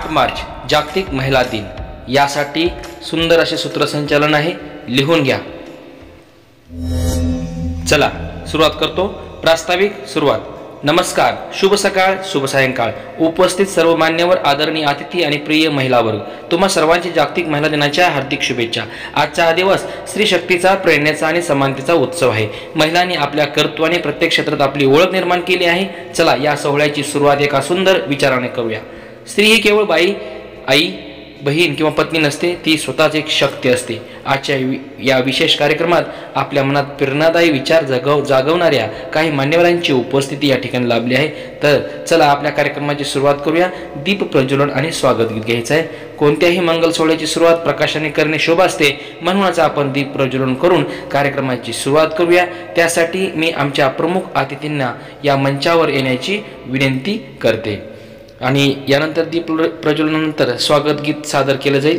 8 मार्च जागतिक महिला दिन, यासाठी सुंदर असे सूत्रसंचालन आहे, लिहून घ्या। चला सुरुवात करतो। प्रास्ताविक सुरुवात। नमस्कार, शुभ सकाळ, शुभ सायंकाळ। उपस्थित सर्व मान्यवर, आदरणीय अतिथी आणि प्रिय महिला वर्ग, तुम्हा सर्वांची जागतिक महिला दिनाच्या हार्दिक शुभेच्छा। आजचा हा दिवस स्त्री शक्तीचा, प्रेरणेचा आणि समानतेचा उत्सव आहे। महिलांनी आपल्या कर्तृत्वाने प्रत्येक क्षेत्रात आपली ओळख निर्माण केली आहे। चला या सोहळ्याची सुरुवात एका सुंदर विचाराने करूया। स्त्री ही केवळ बाई, आई, बहीण किंवा पत्नी नसते, ती स्वतःच एक शक्ती असते। आजच्या या विशेष कार्यक्रमात आपल्या मनात प्रेरणादायी विचार जागवणाऱ्या काही मान्यवरांची उपस्थिती या ठिकाणी लाभली आहे। तर चला आपल्या कार्यक्रमाची सुरुवात करूया। दीप प्रज्वलन आणि स्वागत गीत घ्यायचं आहे। कोणत्याही मंगल सोहळ्याची सुरुवात प्रकाशाने करणे शुभ असते, म्हणूनच आपण दीप प्रज्वलन करून कार्यक्रमाची सुरुवात करूया। त्यासाठी मी आमच्या प्रमुख अतिथींना या मंचावर येण्याची विनंती करते आणि यानंतर दीप प्रज्वलनानंतर स्वागत गीत सादर केलं जाईल।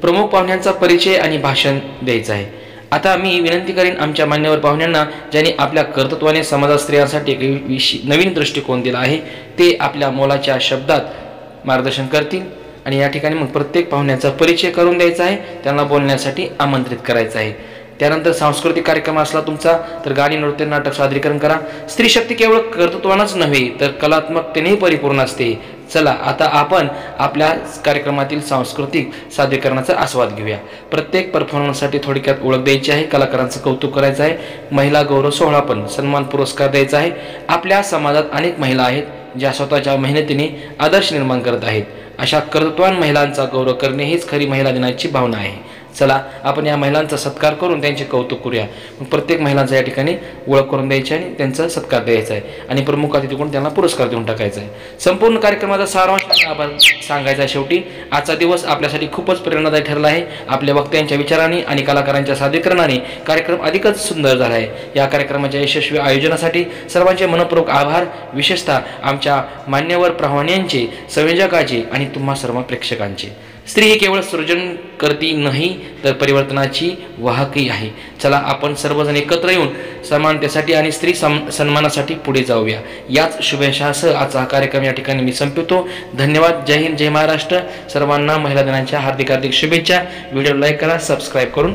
प्रमुख पाहुण्यांचा परिचय आणि भाषण द्यायचं आहे। आता मी विनंती करेन आमच्या मान्यवर पाहुण्यांना, ज्यांनी आपल्या कर्तृत्वाने समाजात स्त्रियांसाठी एक नवीन दृष्टिकोन दिला आहे, ते आपल्या मोलाच्या शब्दात मार्गदर्शन करतील आणि या ठिकाणी मग प्रत्येक पाहुण्याचा परिचय करून द्यायचा आहे, त्यांना बोलण्यासाठी आमंत्रित करायचं आहे। त्यानंतर सांस्कृतिक कार्यक्रम असला तुमचा तर गाणी, नृत्य, नाटक सादरीकरण करा। स्त्री शक्ती केवळ कर्तृत्वानेच नव्हे तर कलात्मकतेनेही परिपूर्ण असते। चला आता आपण आपल्या कार्यक्रमातील सांस्कृतिक सादरीकरणाचा आस्वाद घेऊया। प्रत्येक परफॉर्मन्ससाठी थोडक्यात ओळख द्यायची आहे, कलाकारांचं कौतुक करायचं आहे, महिला गौरव सोहळा पण सन्मान पुरस्कार द्यायचा आहे। आपल्या समाजात अनेक महिला आहेत ज्या स्वतःच्या मेहनतीने आदर्श निर्माण करत आहेत। अशा कर्तृत्ववान महिलांचा गौरव करणे हीच खरी महिला दिनाची भावना आहे। चला आपण या महिलांचा सत्कार करून त्यांचे कौतुक करूया। प्रत्येक महिलांचा या ठिकाणी ओळख करून द्यायची आणि त्यांचा सत्कार द्यायचा आहे आणि प्रमुख अतिथीकडून त्यांना पुरस्कार देऊन टाकायचा आहे। संपूर्ण कार्यक्रमाचा सारांश आपण सांगायचा आहे। शेवटी आजचा दिवस आपल्यासाठी खूपच प्रेरणादायी ठरला आहे। आपल्या वक्त्यांच्या विचारांनी आणि कलाकारांच्या सादरीकरणाने कार्यक्रम अधिकच सुंदर झाला आहे। या कार्यक्रमाच्या यशस्वी आयोजनासाठी सर्वांचे मनपूर्वक आभार, विशेषतः आमच्या मान्यवर पाहुण्यांचे, संयोजकाचे आणि तुम्हा सर्व प्रेक्षकांचे। स्त्री ही केवळ सृजन करती नाही तर परिवर्तनाची वाहकही आहे। चला आपण सर्वजण एकत्र येऊन समानतेसाठी आणि स्त्री सन्मानासाठी पुढे जाऊया। याच शुभेच्छासह आजचा हा कार्यक्रम या ठिकाणी मी संपवतो। धन्यवाद। जय हिंद, जय महाराष्ट्र। सर्वांना महिला दिनाच्या हार्दिक शुभेच्छा। व्हिडिओ लाईक करा, सबस्क्राईब करून